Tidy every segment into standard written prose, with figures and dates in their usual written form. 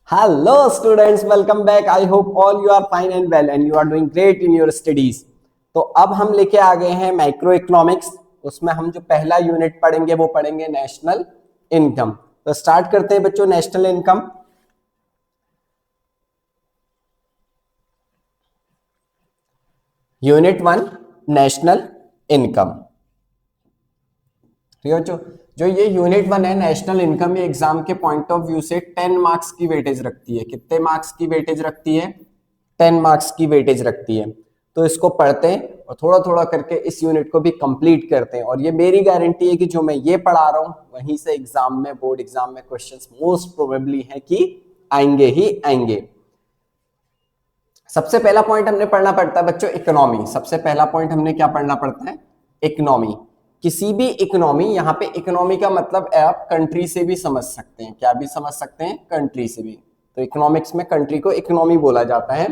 Hello students, welcome back. I hope all you are fine and well and you are doing great in your studies. तो अब हम लेके आ गए हैं micro economics. उसमें हम जो पहला यूनिट पढ़ेंगे वो पढ़ेंगे नेशनल इनकम। तो स्टार्ट करते हैं बच्चों national income. Unit 1 national income. ठीक है बच्चों, जो ये यूनिट 1 है नेशनल इनकम, ये एग्जाम के पॉइंट ऑफ व्यू से 10 मार्क्स की वेटेज रखती है। कितने मार्क्स की वेटेज रखती है? 10 मार्क्स की वेटेज रखती है। तो इसको पढ़ते हैं और थोड़ा थोड़ा करके इस यूनिट को भी कंप्लीट करते हैं। और ये मेरी गारंटी है कि जो मैं ये पढ़ा रहा हूं वहीं से एग्जाम में, बोर्ड एग्जाम में क्वेश्चंस मोस्ट प्रोबेबली है कि आएंगे ही आएंगे। सबसे पहला पॉइंट हमने पढ़ना पड़ता है बच्चों इकोनॉमी। सबसे पहला पॉइंट हमने क्या पढ़ना पड़ता है? इकोनॉमी। किसी भी इकोनॉमी, यहाँ पे इकोनॉमी का मतलब आप कंट्री से भी समझ सकते हैं। क्या भी समझ सकते हैं? कंट्री से भी। तो इकोनॉमिक्स में कंट्री को इकोनॉमी बोला जाता है।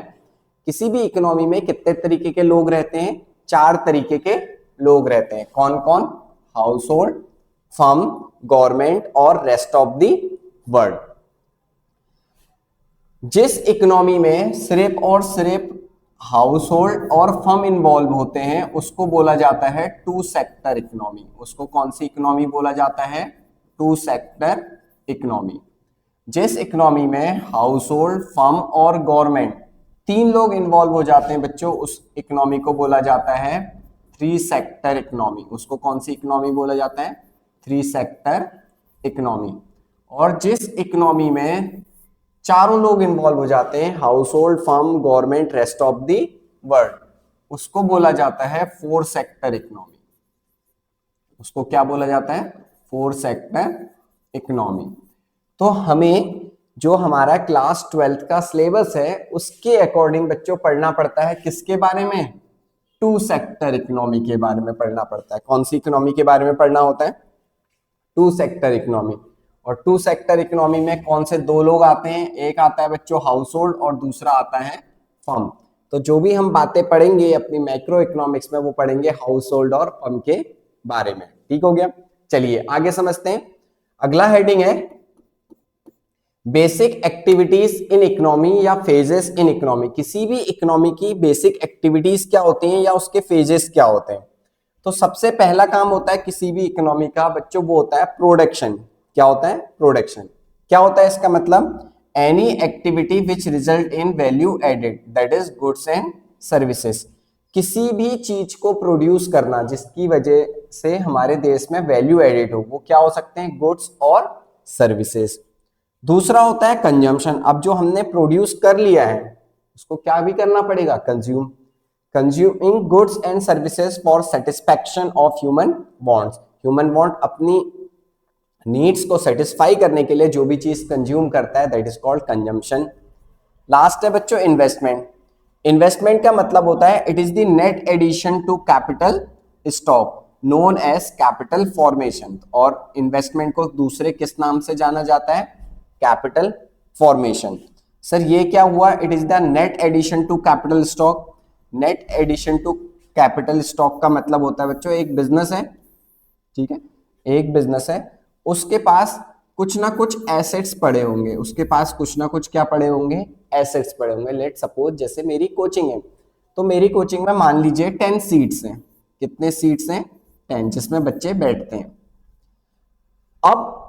किसी भी इकोनॉमी में कितने तरीके के लोग रहते हैं? 4 तरीके के लोग रहते हैं। कौन कौन? हाउस होल्ड, फर्म, गवर्नमेंट और रेस्ट ऑफ द वर्ल्ड। जिस इकोनॉमी में सिर्फ और सिर्फ हाउस होल्ड और फर्म इन्वॉल्व होते हैं उसको बोला जाता है टू सेक्टर इकोनॉमी। उसको कौन सी इकोनॉमी बोला जाता है? Two sector economy. जिस इकोनॉमी में हाउस होल्ड, फर्म और गवर्नमेंट 3 लोग इन्वॉल्व हो जाते हैं बच्चों, उस इकोनॉमी को बोला जाता है 3 सेक्टर इकोनॉमी। उसको कौन सी इकोनॉमी बोला जाता है? 3 सेक्टर इकोनॉमी। और जिस इकोनॉमी में चारों लोग इन्वॉल्व हो जाते हैं, house hold, firm, government, rest of the world, उसको बोला जाता है 4 सेक्टर इकोनॉमी। उसको क्या बोला जाता है? 4 सेक्टर इकोनॉमी। तो हमें जो हमारा क्लास 12th का सिलेबस है उसके अकॉर्डिंग बच्चों पढ़ना पड़ता है। किसके बारे में? टू सेक्टर इकोनॉमी के बारे में पढ़ना पड़ता है। कौन सी इकोनॉमी के बारे में पढ़ना होता है? Two sector economy. और टू सेक्टर इकोनॉमी में कौन से 2 लोग आते हैं? एक आता है बच्चों हाउस होल्ड और दूसरा आता है फर्म। तो जो भी हम बातें पढ़ेंगे अपनी मैक्रो इकोनॉमिक्स में वो पढ़ेंगे हाउस होल्ड और फर्म के बारे में। ठीक हो गया? चलिए आगे समझते हैं। अगला हेडिंग है बेसिक एक्टिविटीज इन इकोनॉमी या फेजेस इन इकोनॉमी। किसी भी इकोनॉमी की बेसिक एक्टिविटीज क्या होती हैं या उसके फेजेस क्या होते हैं? तो सबसे पहला काम होता है किसी भी इकोनॉमी का बच्चों, वो होता है प्रोडक्शन। क्या होता है? प्रोडक्शन। क्या होता है इसका मतलब? Any activity which result in value added, that is goods and services. किसी भी चीज को प्रोड्यूस करना जिसकी वजह से हमारे देश में वैल्यू एडेड हो, वो क्या हो सकते हैं? गुड्स और सर्विसेज। दूसरा होता है कंजम्पशन। अब जो हमने प्रोड्यूस कर लिया है उसको क्या भी करना पड़ेगा? Consume. Consuming goods and services for satisfaction of human wants. Human want अपनी नीड्स को सेटिस्फाई करने के लिए जो भी चीज कंज्यूम करता है that is called consumption. Last है बच्चों इन्वेस्टमेंट। इन्वेस्टमेंट का मतलब होता है it is the net addition to capital stock known as capital formation. और इन्वेस्टमेंट को दूसरे किस नाम से जाना जाता है? Capital formation. सर ये क्या हुआ? It is the net addition to capital stock. Net addition to capital stock का मतलब होता है बच्चों एक बिजनेस है, ठीक है, एक बिजनेस है, उसके पास कुछ ना कुछ एसेट्स पड़े होंगे। उसके पास कुछ ना कुछ क्या पड़े होंगे? एसेट्स पड़े होंगे। लेट सपोज जैसे मेरी कोचिंग है, तो मेरी कोचिंग में मान लीजिए 10 सीट्स हैं। कितने सीट्स हैं? 10, जिसमें बच्चे बैठते हैं। अब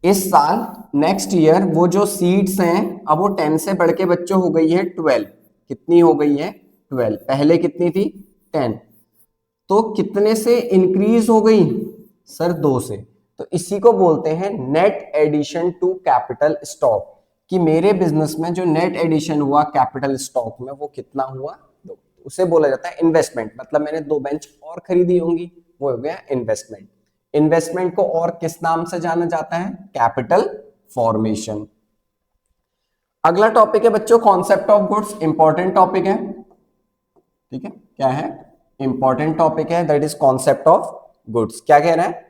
इस साल नेक्स्ट ईयर वो जो सीट्स हैं अब वो 10 से बढ़ के बच्चों हो गई है 12। कितनी हो गई है? 12। पहले कितनी थी? 10। तो कितने से इंक्रीज हो गई? सर 2 से। तो इसी को बोलते हैं net addition to capital stock, कि मेरे बिजनेस में जो नेट एडिशन हुआ कैपिटल स्टॉक में वो कितना हुआ? 2। उसे बोला जाता है इन्वेस्टमेंट। मतलब मैंने 2 बेंच और खरीदी होंगी, वो हो गया इन्वेस्टमेंट। इन्वेस्टमेंट को और किस नाम से जाना जाता है? Capital formation. अगला टॉपिक है बच्चों concept of goods. Important topic है, ठीक है, क्या है? इंपॉर्टेंट टॉपिक है, that is concept of goods. क्या कह रहा है?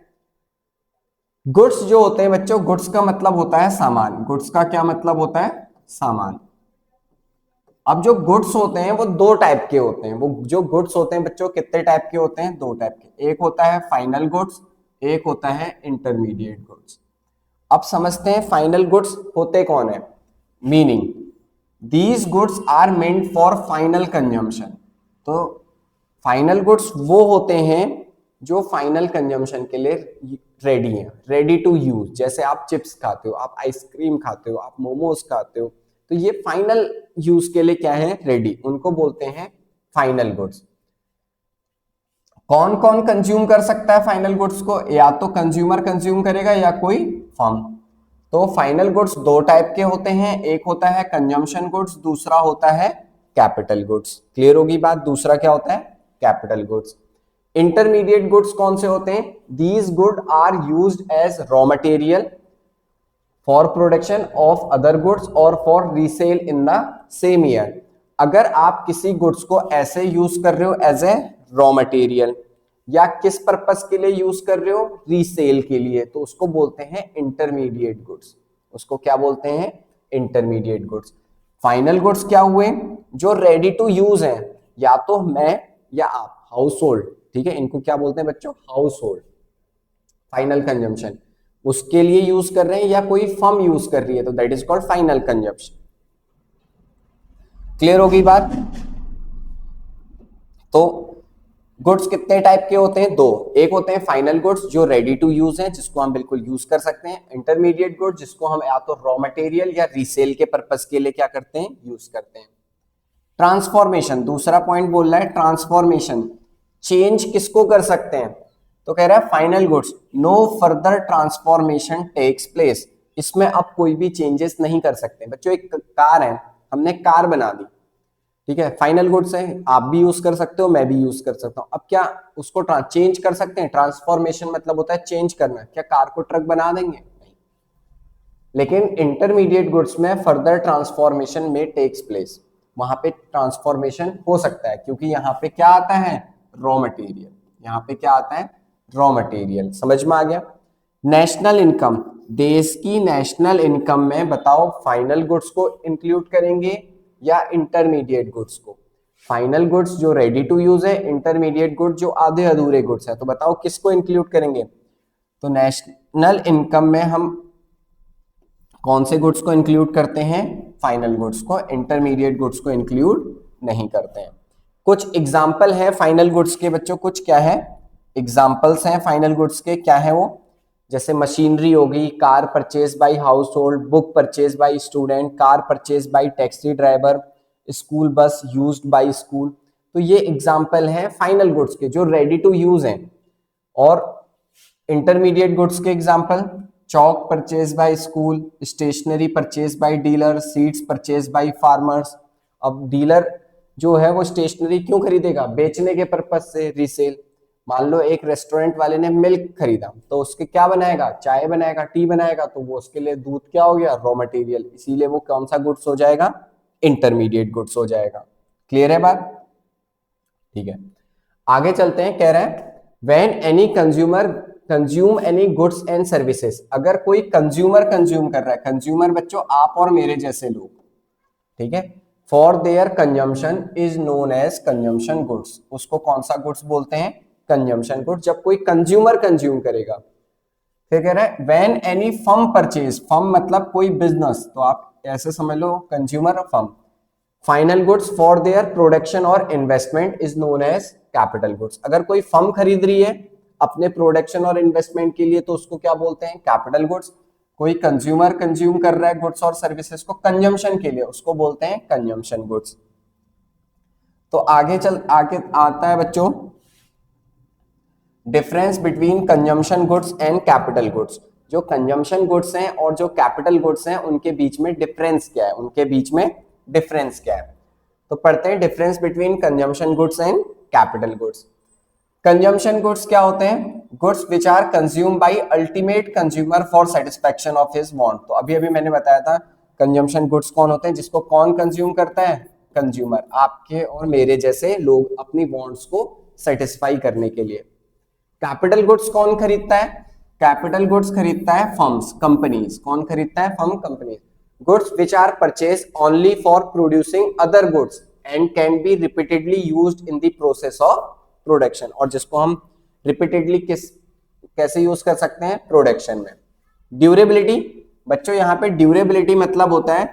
गुड्स जो होते हैं बच्चों, गुड्स का मतलब होता है सामान। गुड्स का क्या मतलब होता है? सामान। अब जो गुड्स होते हैं वो 2 टाइप के होते हैं। वो जो गुड्स होते हैं बच्चों कितने टाइप के होते हैं? 2 टाइप के। एक होता है फाइनल गुड्स, एक होता है इंटरमीडिएट गुड्स। अब समझते हैं फाइनल गुड्स होते कौन है। Meaning these goods are meant for final consumption. तो फाइनल गुड्स वो होते हैं जो फाइनल कंजम्पशन के लिए रेडी हैं, रेडी टू यूज। जैसे आप चिप्स खाते हो, आप आइसक्रीम खाते हो, आप मोमोज खाते हो, तो ये फाइनल यूज के लिए क्या है, रेडी, उनको बोलते हैं फाइनल गुड्स। कौन कौन कंज्यूम कर सकता है फाइनल गुड्स को? या तो कंज्यूमर कंज्यूम करेगा या कोई फर्म। तो फाइनल गुड्स दो टाइप के होते हैं, एक होता है कंजम्पशन गुड्स, दूसरा होता है कैपिटल गुड्स। क्लियर होगी बात? दूसरा क्या होता है? Capital goods. इंटरमीडिएट गुड्स कौन से होते हैं? These good are used as raw material for production of other goods और for resale in the same year. अगर आप किसी गुड्स को ऐसे यूज कर रहे हो एज ए रॉ मटेरियल, या किस पर्पस के लिए यूज कर रहे हो, रीसेल के लिए, तो उसको बोलते हैं इंटरमीडिएट गुड्स। उसको क्या बोलते हैं? Intermediate goods. फाइनल गुड्स क्या हुए? जो रेडी टू यूज हैं, या तो मैं या आप, हाउस होल्ड, ठीक है, इनको क्या बोलते हैं बच्चों? House hold. फाइनल कंजम्पशन उसके लिए यूज कर रहे हैं या कोई फर्म यूज कर रही है, तो that is called final consumption. Clear होगी बात? तो गुड्स कितने टाइप के होते हैं? दो। एक होते हैं फाइनल गुड्स जो रेडी टू यूज हैं, जिसको हम बिल्कुल यूज कर सकते हैं। इंटरमीडिएट गुड्स जिसको हम या तो रॉ मटेरियल या रीसेल के पर्पस के लिए क्या करते हैं? यूज करते हैं। ट्रांसफॉर्मेशन, दूसरा पॉइंट बोल रहा है ट्रांसफॉर्मेशन। चेंज किसको कर सकते हैं? तो कह रहा है final goods no further transformation takes place. इसमें आप कोई भी चेंजेस नहीं कर सकते। बच्चों एक कार है, हमने कार बना दी, ठीक है, फाइनल गुड्स है, आप भी यूज कर सकते हो, मैं भी यूज कर सकता हूं। अब क्या उसको चेंज कर सकते हैं? ट्रांसफॉर्मेशन मतलब होता है चेंज करना। क्या कार को ट्रक बना देंगे? नहीं। लेकिन इंटरमीडिएट गुड्स में फर्दर ट्रांसफॉर्मेशन में टेक्स प्लेस, वहां पे ट्रांसफॉर्मेशन हो सकता है, क्योंकि यहाँ पे क्या आता है? Raw material. यहाँ पे क्या आता है? Raw material. समझ में आ गया? नेशनल इनकम, देश की नेशनल इनकम में बताओ फाइनल गुड्स को इंक्लूड करेंगे या इंटरमीडिएट गुड्स को? फाइनल गुड्स जो रेडी टू यूज है, इंटरमीडिएट गुड्स जो आधे अधूरे गुड्स है, तो बताओ किसको इंक्लूड करेंगे? तो नेशनल इनकम में हम कौन से गुड्स को इंक्लूड करते हैं? फाइनल गुड्स को। इंटरमीडिएट गुड्स को इंक्लूड नहीं करते हैं। कुछ एग्जाम्पल है फाइनल गुड्स के बच्चों, कुछ क्या है एग्जाम्पल्स हैं फाइनल गुड्स के, क्या है वो? जैसे मशीनरी होगी, car purchase by house hold, book purchase by student, car purchase by taxi driver, school bus used by school. तो ये एग्जाम्पल है फाइनल गुड्स के जो रेडी टू यूज हैं। और इंटरमीडिएट गुड्स के example, chalk purchase by school, stationery purchase by dealer, seeds purchase by farmers. अब dealer जो है वो स्टेशनरी क्यों खरीदेगा? बेचने के पर्पज से, रीसेल। मान लो एक रेस्टोरेंट वाले ने मिल्क खरीदा, तो उसके क्या बनाएगा? चाय बनाएगा, टी बनाएगा, तो वो उसके लिए दूध क्या हो गया? Raw material. इसीलिए वो कौन सा गुड्स हो जाएगा? इंटरमीडिएट गुड्स हो जाएगा। क्लियर है बात? ठीक है, आगे चलते हैं। कह रहा है when any consumer consume any goods and services. अगर कोई कंज्यूमर कंज्यूम कर रहा है, कंज्यूमर बच्चों आप और मेरे जैसे लोग, ठीक है, for their consumption is known as consumption goods. उसको कौन सा गुड्स बोलते हैं? Consumption goods. जब कोई कंज्यूमर कंज्यूम करेगा। फिर कह रहा है when any firm purchase, firm मतलब कोई बिजनेस, तो आप ऐसे समझ लो कंज्यूमर और firm, final goods for their production और investment is known as capital goods. अगर कोई फर्म खरीद रही है अपने प्रोडक्शन और इन्वेस्टमेंट के लिए, तो उसको क्या बोलते हैं? Capital goods. कोई कंज्यूमर कंज्यूम कर रहा है गुड्स और सर्विसेज को कंजम्पशन के लिए, उसको बोलते हैं कंजम्पशन गुड्स। तो आगे आता है बच्चों difference between consumption goods and capital goods. जो कंजम्पशन गुड्स हैं और जो कैपिटल गुड्स हैं उनके बीच में डिफरेंस क्या है? उनके बीच में डिफरेंस क्या है? तो पढ़ते हैं difference between consumption goods and capital goods. Consumption goods क्या होते हैं? Goods which are consume by ultimate consumer for satisfaction of his want. तो अभी मैंने बताया था कंजम्पशन गुड्स कौन होते हैं? जिसको कौन कंज्यूम करता है? कंज्यूमर, आपके और मेरे जैसे लोग अपनी वांट्स को सेटिस्फाई करने के लिए। कैपिटल गुड्स कौन खरीदता है? कैपिटल गुड्स खरीदता है फर्म्स, कंपनीज। कौन खरीदता है? Firm, companies. Goods which are purchase only for producing other goods and can be repeatedly used in the process of production. और जिसको हम रिपीटेडली कैसे यूज कर सकते हैं? प्रोडक्शन में। ड्यूरेबिलिटी, बच्चों यहाँ पे ड्यूरेबिलिटी मतलब होता है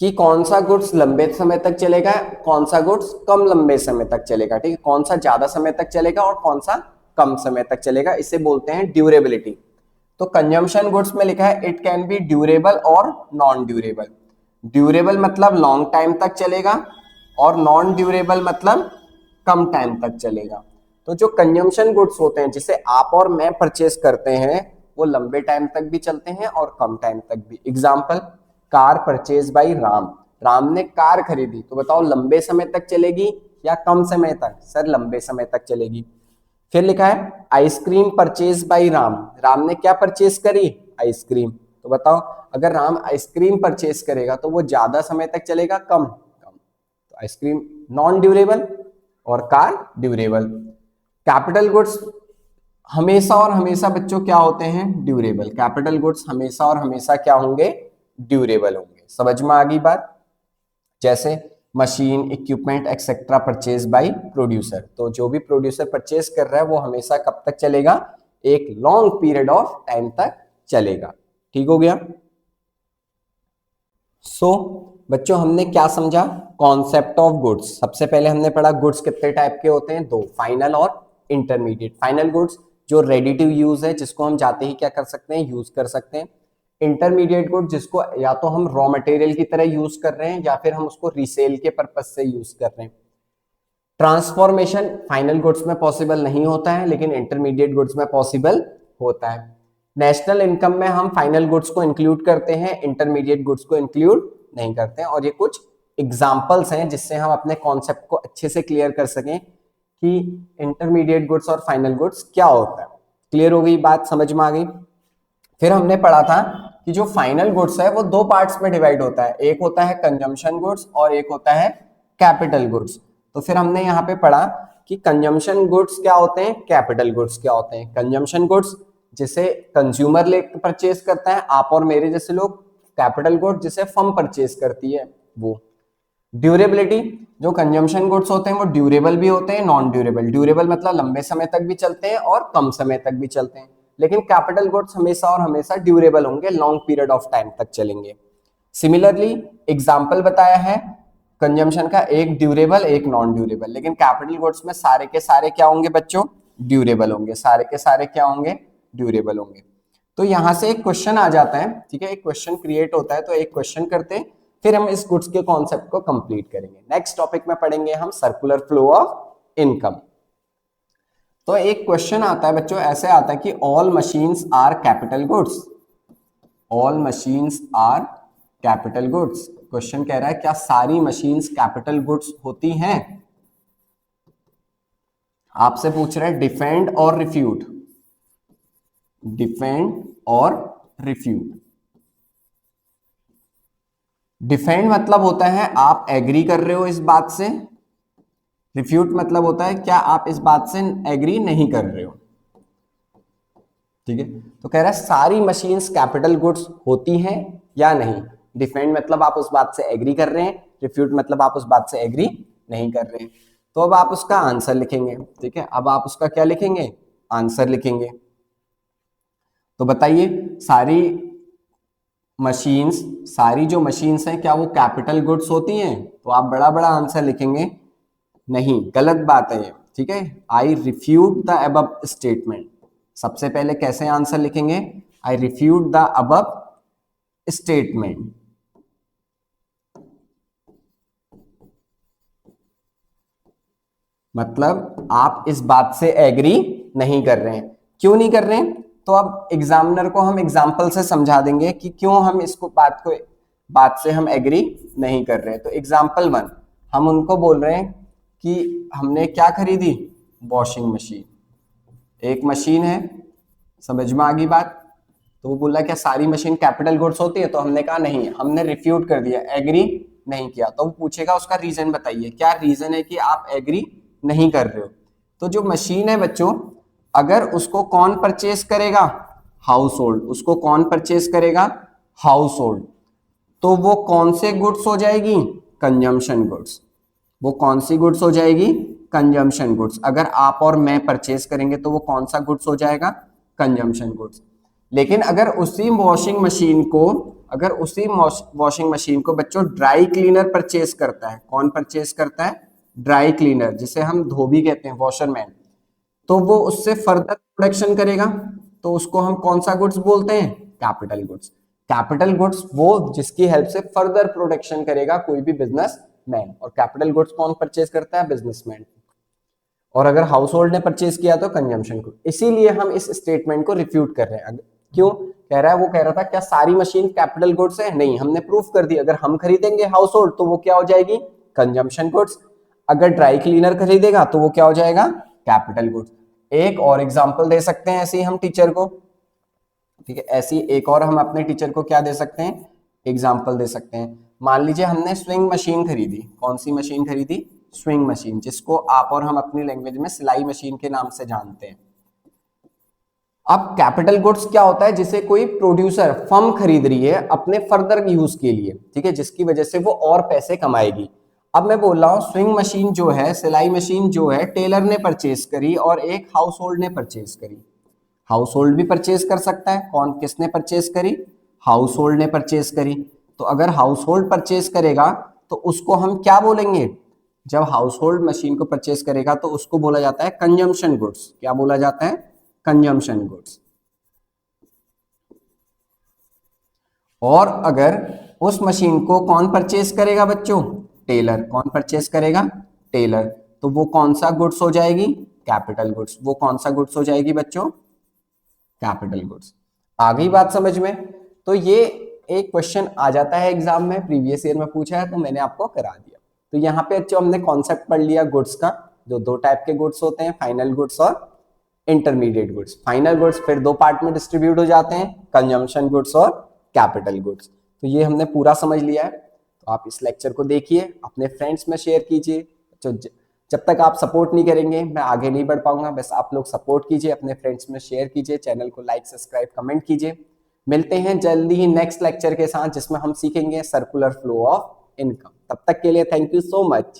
कि कौन सा गुड्स लंबे समय तक चलेगा, कौन सा गुड्स कम लंबे समय तक चलेगा, ठीक है, कौन सा ज्यादा समय तक चलेगा और कौन सा कम समय तक चलेगा, इसे बोलते हैं ड्यूरेबिलिटी। तो कंजम्पशन गुड्स में लिखा है इट कैन बी ड्यूरेबल और नॉन ड्यूरेबल। ड्यूरेबल मतलब लॉन्ग टाइम तक चलेगा और नॉन ड्यूरेबल मतलब कम टाइम तक चलेगा। तो जो कंजम्पशन गुड्स होते हैं जिसे आप और मैं परचेस करते हैं वो लंबे टाइम तक भी चलते हैं और कम टाइम तक भी। Example, car purchase by Ram, Ram ने कार खरीदी, तो बताओ लंबे समय तक चलेगी या कम समय तक? सर लंबे समय तक चलेगी। फिर लिखा है ice cream purchase by Ram, Ram ने क्या परचेज करी? आइसक्रीम। तो बताओ अगर राम आइसक्रीम परचेज करेगा तो वो ज्यादा समय तक चलेगा, कम? कम। तो आइसक्रीम नॉन ड्यूरेबल और कार ड्यूरेबल। कैपिटल गुड्स हमेशा और हमेशा बच्चों क्या होते हैं? ड्यूरेबल। कैपिटल गुड्स हमेशा और हमेशा क्या होंगे? ड्यूरेबल होंगे। समझ में आ गई बात? जैसे machine, equipment etcetera purchase by producer, तो जो भी प्रोड्यूसर परचेज कर रहा है वो हमेशा कब तक चलेगा? एक लॉन्ग पीरियड ऑफ टाइम तक चलेगा। ठीक हो गया? बच्चों हमने क्या समझा? Concept of goods. सबसे पहले हमने पढ़ा गुड्स कितने टाइप के होते हैं? दो, फाइनल और इंटरमीडिएट। फाइनल गुड्स जो रेडी टू यूज है, जिसको हम जाते ही क्या कर सकते हैं? यूज कर सकते हैं। इंटरमीडिएट गुड जिसको या तो हम रॉ मटेरियल की तरह यूज कर रहे हैं या फिर हम उसको रीसेल के पर्पज से यूज कर रहे हैं। ट्रांसफॉर्मेशन फाइनल गुड्स में पॉसिबल नहीं होता है लेकिन इंटरमीडिएट गुड्स में पॉसिबल होता है। नेशनल इनकम में हम फाइनल गुड्स को इंक्लूड करते हैं, इंटरमीडिएट गुड्स को इंक्लूड नहीं करते हैं। और ये कुछ एग्जाम्पल्स हैं जिससे हम अपने कॉन्सेप्ट को अच्छे से क्लियर कर सकें कि इंटरमीडिएट गुड्स और फाइनल गुड्स क्या होता है। क्लियर हो गई बात? समझ में आ गई? फिर हमने पढ़ा था कि जो फाइनल गुड्स है वो दो पार्ट्स में डिवाइड होता है, एक होता है कंजम्पशन गुड्स और एक होता है कैपिटल गुड्स। तो फिर हमने यहाँ पे पढ़ा कि कंजम्पशन गुड्स क्या होते हैं, कैपिटल गुड्स क्या होते हैं। कंजम्पशन गुड्स जिसे कंज्यूमर ले परचेज करता है, आप और मेरे जैसे लोग। कैपिटल गुड्स जिसे फर्म परचेज करती है, वो। ड्यूरेबिलिटी, जो कंजम्पशन गुड्स होते हैं वो ड्यूरेबल भी होते हैं, नॉन ड्यूरेबल। ड्यूरेबल मतलब लंबे समय तक भी चलते हैं और कम समय तक भी चलते हैं। लेकिन कैपिटल गुड्स हमेशा और हमेशा ड्यूरेबल होंगे, लॉन्ग पीरियड ऑफ टाइम तक चलेंगे। सिमिलरली एग्जांपल बताया है कंजम्पशन का, एक ड्यूरेबल एक नॉन ड्यूरेबल। लेकिन कैपिटल गुड्स में सारे के सारे क्या होंगे बच्चों? ड्यूरेबल होंगे। सारे के सारे क्या होंगे? ड्यूरेबल होंगे। तो यहां से एक क्वेश्चन आ जाता है, ठीक है, एक क्वेश्चन क्रिएट होता है। तो एक क्वेश्चन करते हैं, फिर हम इस गुड्स के कॉन्सेप्ट को कंप्लीट करेंगे। नेक्स्ट टॉपिक में पढ़ेंगे हम सर्कुलर फ्लो ऑफ इनकम। तो एक क्वेश्चन आता है बच्चों, ऐसे आता है कि all machines are capital goods. All machines are capital goods. Question कह रहा है क्या सारी मशीन्स कैपिटल गुड्स होती हैं? आपसे पूछ रहा है डिफेंड और रिफ्यूट। डिफेंड और रिफ्यूट। डिफेंड मतलब होता है आप एग्री कर रहे हो इस बात से, रिफ्यूट मतलब होता है क्या आप इस बात से एग्री नहीं कर रहे हो। ठीक है, तो कह रहा है सारी मशीन्स कैपिटल गुड्स होती हैं या नहीं। डिफेंड मतलब आप उस बात से एग्री कर रहे हैं, रिफ्यूट मतलब आप उस बात से एग्री नहीं कर रहे हैं। तो अब आप उसका आंसर लिखेंगे। ठीक है, अब आप उसका क्या लिखेंगे? आंसर लिखेंगे। तो बताइए सारी मशीन्स, सारी जो मशीन्स हैं क्या वो कैपिटल गुड्स होती हैं? तो आप बड़ा बड़ा आंसर लिखेंगे नहीं, गलत बात है ये। ठीक है, आई रिफ्यूट द अबव स्टेटमेंट। सबसे पहले कैसे आंसर लिखेंगे? आई रिफ्यूट द अबव स्टेटमेंट। मतलब आप इस बात से एग्री नहीं कर रहे हैं। क्यों नहीं कर रहे हैं? तो अब एग्जामिनर को हम एग्जाम्पल से समझा देंगे कि क्यों हम इसको बात से हम एग्री नहीं कर रहे हैं। तो एग्जाम्पल 1, हम उनको बोल रहे हैं कि हमने क्या खरीदी? Washing machine. एक मशीन है, समझ में आ गई बात? तो वो बोला क्या सारी मशीन कैपिटल गुड्स होती है? तो हमने कहा नहीं, हमने रिफ्यूट कर दिया, एग्री नहीं किया। तो वो पूछेगा उसका रीजन बताइए, क्या रीजन है कि आप एग्री नहीं कर रहे हो। तो जो मशीन है बच्चों, अगर उसको कौन परचेज करेगा? House hold. उसको कौन परचेज करेगा? House hold. तो वो कौन से गुड्स हो जाएगी? Consumption goods. वो कौन सी गुड्स हो जाएगी? Consumption goods. अगर आप और मैं परचेज करेंगे तो वो कौन सा गुड्स हो जाएगा? Consumption goods. लेकिन अगर उसी वॉशिंग मशीन को अगर उसी वॉशिंग मशीन को बच्चों ड्राई क्लीनर परचेज करता है, कौन परचेज करता है? ड्राई क्लीनर, जिसे हम धोबी कहते हैं, वॉशरमैन, तो वो उससे फर्दर प्रोडक्शन करेगा, तो उसको हम कौन सा गुड्स बोलते हैं? Capital goods. कैपिटल गुड्स वो जिसकी हेल्प से फर्दर प्रोडक्शन करेगा कोई भी बिजनेसमैन, और कैपिटल गुड्स कौन परचेज करता है? बिजनेसमैन। और अगर हाउस होल्ड ने परचेज किया तो कंजम्पशन गुड। इसीलिए हम इस स्टेटमेंट को रिफ्यूट कर रहे हैं। क्यों कह रहा है? वो कह रहा था क्या सारी मशीन कैपिटल गुड्स है? नहीं, हमने प्रूफ कर दिया, अगर हम खरीदेंगे हाउस होल्ड तो वो क्या हो जाएगी? Consumption goods. अगर ड्राई क्लीनर खरीदेगा तो वो क्या हो जाएगा? Capital goods. एक और एग्जांपल दे सकते हैं ऐसे ही हम टीचर को, ठीक है, ऐसी एक और हम अपने टीचर को क्या दे सकते हैं? एग्जांपल दे सकते हैं। मान लीजिए हमने स्विंग मशीन खरीदी। कौन सी मशीन खरीदी? स्विंग मशीन, जिसको आप और हम अपनी लैंग्वेज में सिलाई मशीन के नाम से जानते हैं। अब कैपिटल गुड्स क्या होता है? जिसे कोई प्रोड्यूसर फर्म खरीद रही है अपने फर्दर यूज के लिए, ठीक है, जिसकी वजह से वो और पैसे कमाएगी। अब मैं बोल रहा हूं स्विंग मशीन जो है, सिलाई मशीन जो है, टेलर ने परचेज करी और एक हाउस होल्ड ने परचेज करी। हाउस होल्ड भी परचेज कर सकता है। कौन, किसने परचेज करी? हाउस होल्ड ने परचेज करी। तो अगर हाउस होल्ड परचेज करेगा तो उसको हम क्या बोलेंगे? जब हाउस होल्ड मशीन को परचेज करेगा तो उसको बोला जाता है कंजम्पशन गुड्स। क्या बोला जाता है? Consumption goods. और अगर उस मशीन को कौन परचेज करेगा बच्चों? टेलर। कौन परचेज करेगा? टेलर। तो वो कौन सा गुड्स हो जाएगी? Capital goods. वो कौन सा गुड्स हो जाएगी बच्चों? Capital goods. आ गई बात समझ में? तो ये एक क्वेश्चन आ जाता है एग्जाम में, प्रीवियस ईयर में पूछा है, तो मैंने आपको करा दिया। तो यहाँ पे जो हमने कॉन्सेप्ट पढ़ लिया गुड्स का, जो दो टाइप के गुड्स होते हैं, फाइनल गुड्स और इंटरमीडिएट गुड्स। फाइनल गुड्स फिर दो पार्ट में डिस्ट्रीब्यूट हो जाते हैं, कंजम्पशन गुड्स और कैपिटल गुड्स। तो ये हमने पूरा समझ लिया है। तो आप इस लेक्चर को देखिए, अपने फ्रेंड्स में शेयर कीजिए। तो जब तक आप सपोर्ट नहीं करेंगे मैं आगे नहीं बढ़ पाऊंगा। बस आप लोग सपोर्ट कीजिए, अपने फ्रेंड्स में शेयर कीजिए, चैनल को लाइक, सब्सक्राइब, कमेंट कीजिए। मिलते हैं जल्दी ही नेक्स्ट लेक्चर के साथ, जिसमें हम सीखेंगे सर्कुलर फ्लो ऑफ इनकम। तब तक के लिए थैंक यू सो मच।